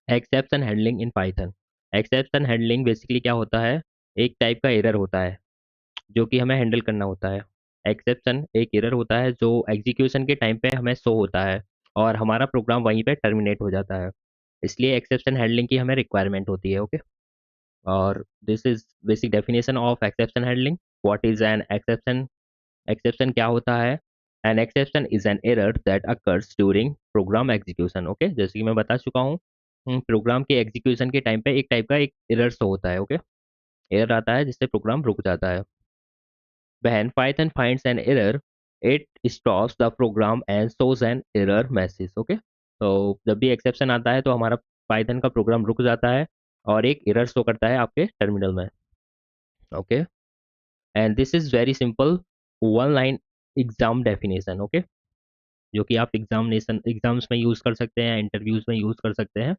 Exception handling in Python. Exception handling basically क्या होता है, एक टाइप का एरर होता है जो कि हमें हैंडल करना होता है। एक्सेप्शन एक एरर होता है जो एग्जीक्यूशन के टाइम पे हमें शो होता है और हमारा प्रोग्राम वहीं पे टर्मिनेट हो जाता है। इसलिए एक्सेप्शन हैंडलिंग की हमें रिक्वायरमेंट होती है। ओके, और this is basic definition of exception handling. What is an exception? Exception क्या होता है? An exception is an error that occurs during program execution. Okay, जैसे कि मैं बता चुका हूँ, प्रोग्राम के एग्जीक्यूशन के टाइम पे एक टाइप का एक एरर शो होता है। ओके, एरर आता है जिससे प्रोग्राम रुक जाता है। When Python finds an error, it stops the program and shows an error message. Okay, तो जब भी एक्सेप्शन आता है तो हमारा पाइथन का प्रोग्राम रुक जाता है और एक एरर शो करता है आपके टर्मिनल में। Okay, and this is very simple one line exam definition. Okay, जो कि आप एग्जाम्स में यूज कर सकते हैं, इंटरव्यूज में यूज कर सकते हैं।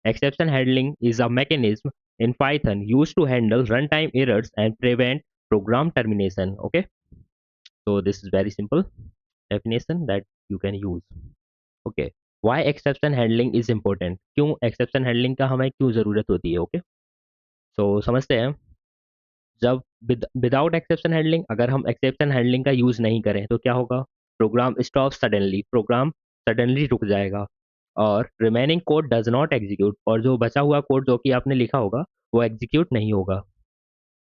Exception handling is a mechanism in Python used to handle runtime errors and prevent program termination. Okay, so this is very simple definition that you can use. Okay, why exception handling is important? क्यों exception handling का हमें क्यों ज़रूरत होती है? Okay, so समझते हैं। जब विदाउट एक्सेप्शन हैंडलिंग, अगर हम एक्सेप्शन हैंडलिंग का यूज़ नहीं करें तो क्या होगा? Program stop suddenly, program suddenly रुक जाएगा और remaining code does not execute, और जो बचा हुआ कोड जो कि आपने लिखा होगा वो एग्जीक्यूट नहीं होगा।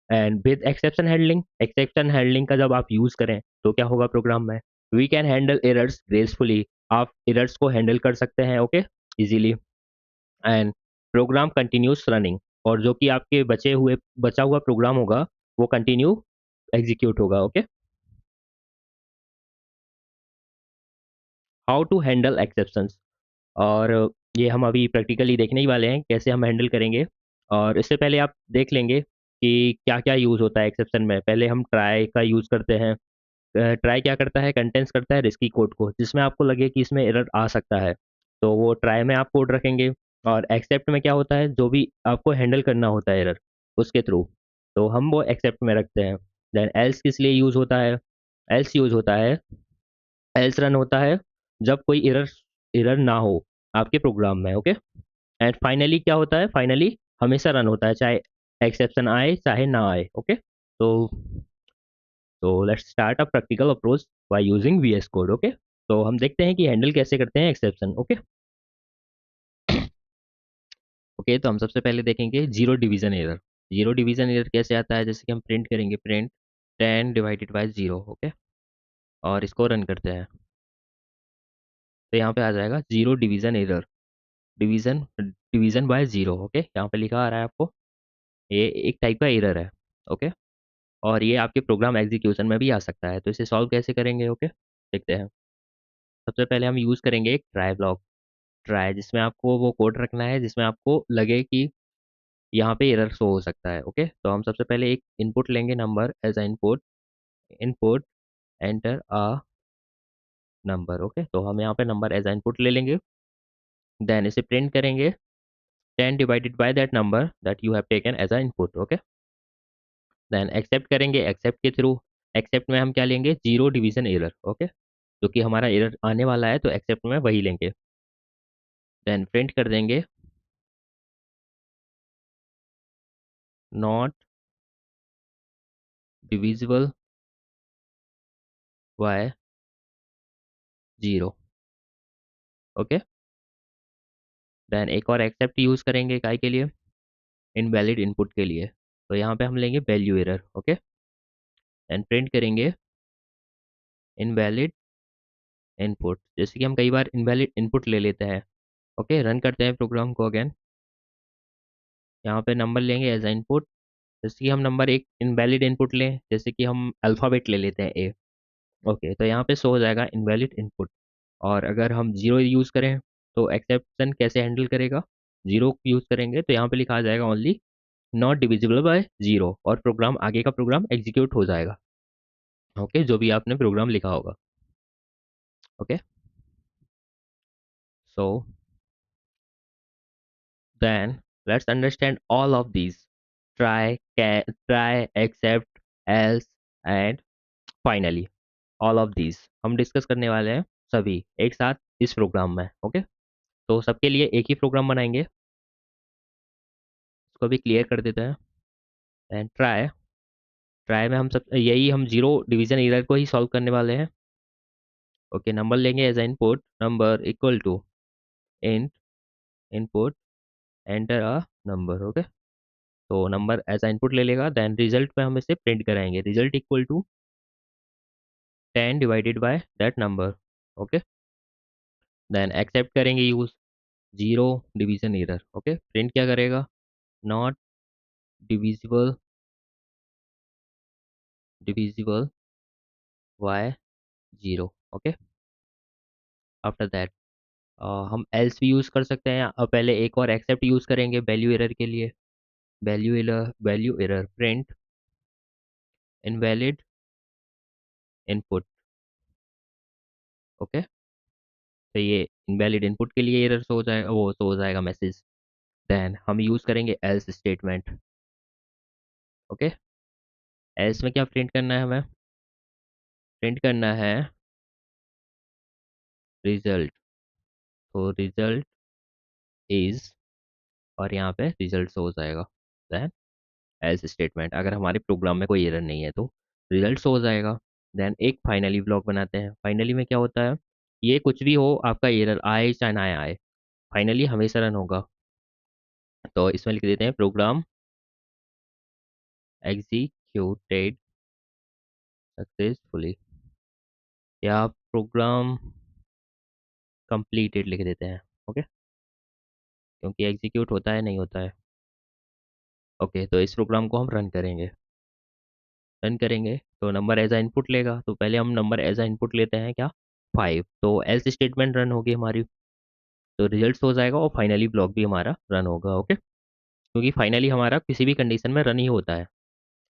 And with exception handling, exception handling का जब आप यूज़ करें तो क्या होगा प्रोग्राम में? We can handle errors gracefully, आप एरर्स को हैंडल कर सकते हैं। Okay, easily. And program continues running, और जो कि आपके बचा हुआ प्रोग्राम होगा वो कंटिन्यू एग्जीक्यूट होगा। Okay, how to handle exceptions, और ये हम अभी प्रैक्टिकली देखने ही वाले हैं कैसे हम हैंडल करेंगे। और इससे पहले आप देख लेंगे कि क्या क्या यूज़ होता है एक्सेप्शन में। पहले हम ट्राई का यूज़ करते हैं। ट्राई क्या करता है? कंटेंट्स करता है रिस्की कोड को, जिसमें आपको लगे कि इसमें एरर आ सकता है तो वो ट्राई में आप कोड रखेंगे। और एक्सेप्ट में क्या होता है? जो भी आपको हैंडल करना होता है एरर उसके थ्रू, तो हम वो एक्सेप्ट में रखते हैं। देन एल्स किस लिए यूज़ होता है? एल्स यूज़ होता है, एल्स रन होता है जब कोई एरर एरर ना हो आपके प्रोग्राम में। ओके, एंड फाइनली क्या होता है? फाइनली हमेशा रन होता है चाहे एक्सेप्शन आए चाहे ना आए। ओके, तो let's start a practical approach by using VS code. Okay, तो हम देखते हैं कि हैंडल कैसे करते हैं एक्सेप्शन। ओके, ओके, तो हम सबसे पहले देखेंगे zero division error. Zero division error कैसे आता है? जैसे कि हम प्रिंट करेंगे, print 10 divided bye zero. Okay, और इसको रन करते हैं तो यहाँ पे आ जाएगा zero division error, division division bye zero. Okay, यहाँ पे लिखा आ रहा है आपको, ये एक टाइप का एरर है। ओके, और ये आपके प्रोग्राम एग्जीक्यूशन में भी आ सकता है। तो इसे सॉल्व कैसे करेंगे? ओके, देखते हैं। सबसे पहले हम यूज़ करेंगे एक ट्राई ब्लॉक। ट्राई जिसमें आपको वो कोड रखना है जिसमें आपको लगे कि यहाँ पे एरर शो हो सकता है। ओके, तो हम सबसे पहले एक इनपुट लेंगे, number as a input. Input enter a number. Okay, तो हम यहाँ पे नंबर एज अ इनपुट ले लेंगे। देन इसे प्रिंट करेंगे 10 divided by that number that you have taken as a input. Okay, then except करेंगे, एक्सेप्ट के थ्रू। एक्सेप्ट में हम क्या लेंगे? Zero division error. ओके, जो कि हमारा एरर आने वाला है तो एक्सेप्ट में वही लेंगे। देन प्रिंट कर देंगे not divisible by zero. Okay, then एक और एक्सेप्ट यूज़ करेंगे काय के लिए? इनवैलिड इनपुट के लिए। तो यहाँ पे हम लेंगे value error. Okay, and print करेंगे इनवैलिड इनपुट। जैसे कि हम कई बार इनवैलिड इनपुट ले लेते हैं। ओके, रन करते हैं प्रोग्राम को अगेन। यहाँ पे नंबर लेंगे एज अ इनपुट। जैसे कि हम नंबर एक इनवैलिड इनपुट लें, जैसे कि हम अल्फ़ाबेट ले लेते हैं ए। ओके, तो यहाँ पे शो हो जाएगा इनवैलिड इनपुट। और अगर हम जीरो यूज़ करें तो एक्सेप्शन कैसे हैंडल करेगा? जीरो यूज़ करेंगे तो यहाँ पे लिखा आ जाएगा only not divisible by zero, और प्रोग्राम आगे का प्रोग्राम एग्जीक्यूट हो जाएगा। ओके, जो भी आपने प्रोग्राम लिखा होगा। Okay, so then let's understand all of these: try, can, try, accept, else and finally। All of these हम डिस्कस करने वाले हैं सभी एक साथ इस प्रोग्राम में। ओके, तो सबके लिए एक ही प्रोग्राम बनाएंगे। इसको भी क्लियर कर देते हैं एंड ट्राई। ट्राई में हम सब यही हम जीरो डिवीजन एरर को ही सॉल्व करने वाले हैं। ओके, नंबर लेंगे as input, number equal to int input enter a number. Okay, तो नंबर एज इनपुट ले लेगा, देन रिजल्ट में हम इसे प्रिंट कराएंगे, result equal to 10 divided by that number. Okay, then except करेंगे use zero division error. Okay, print क्या करेगा, not divisible divisible by zero. Okay, after that हम एल्स भी यूज़ कर सकते हैं, पहले एक और एक्सेप्ट यूज़ करेंगे वैल्यू एरर के लिए। Value error print invalid input. Okay, तो ये इनवैलिड इनपुट के लिए एरर हो जाएगा, वो हो जाएगा मैसेज। देन हम यूज़ करेंगे एल्स स्टेटमेंट। ओके, एल्स में क्या प्रिंट करना है हमें, प्रिंट करना है रिजल्ट। तो रिजल्ट इज, और यहाँ पे रिजल्ट हो जाएगा। देन एल्स स्टेटमेंट, अगर हमारे प्रोग्राम में कोई एरर नहीं है तो रिजल्ट हो जाएगा। देन एक फाइनली ब्लॉक बनाते हैं। फाइनली में क्या होता है, ये कुछ भी हो आपका एरर आए चाहे ना आए, फाइनली हमेशा रन होगा। तो इसमें लिख देते हैं प्रोग्राम एग्जीक्यूटेड सक्सेसफुली, या प्रोग्राम कंप्लीटेड लिख देते हैं। ओके, क्योंकि एग्जीक्यूट होता है नहीं होता है। ओके, तो इस प्रोग्राम को हम रन करेंगे। रन करेंगे तो नंबर एज आ इनपुट लेगा, तो पहले हम नंबर एज आ इनपुट लेते हैं क्या, 5। तो एल्स स्टेटमेंट रन होगी हमारी, तो रिजल्ट हो जाएगा और फाइनली ब्लॉक भी हमारा रन होगा। ओके, क्योंकि फाइनली हमारा किसी भी कंडीशन में रन ही होता है,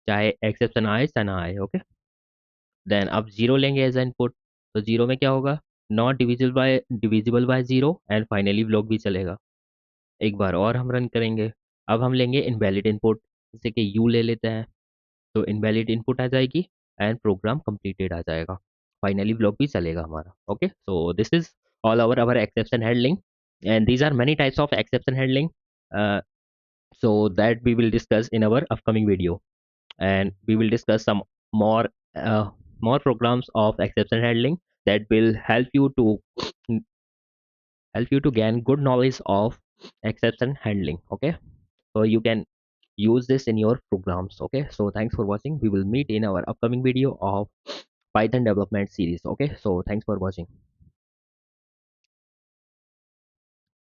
चाहे एक्सेप्शन आए चाहे ना आए। ओके, देन अब जीरो लेंगे एज इनपुट, तो जीरो में क्या होगा, not divisible by zero, and finally block भी चलेगा। एक बार और हम रन करेंगे। अब हम लेंगे इनवैलिड इनपुट, जैसे कि यू ले लेते हैं, तो इनवैलिड इनपुट आ जाएगी एंड प्रोग्राम कंप्लीटेड आ जाएगा, फाइनली ब्लॉक भी चलेगा हमारा। Okay, so this is all over our exception handling, and these are many types of exception handling, uh, so that we will discuss in our upcoming video, and we will discuss some more uh, more programs of exception handling that will help you to gain good knowledge of exception handling. Okay, so you can use this in your programs. Okay, so thanks for watching, we will meet in our upcoming video of Python development series. Okay, so thanks for watching.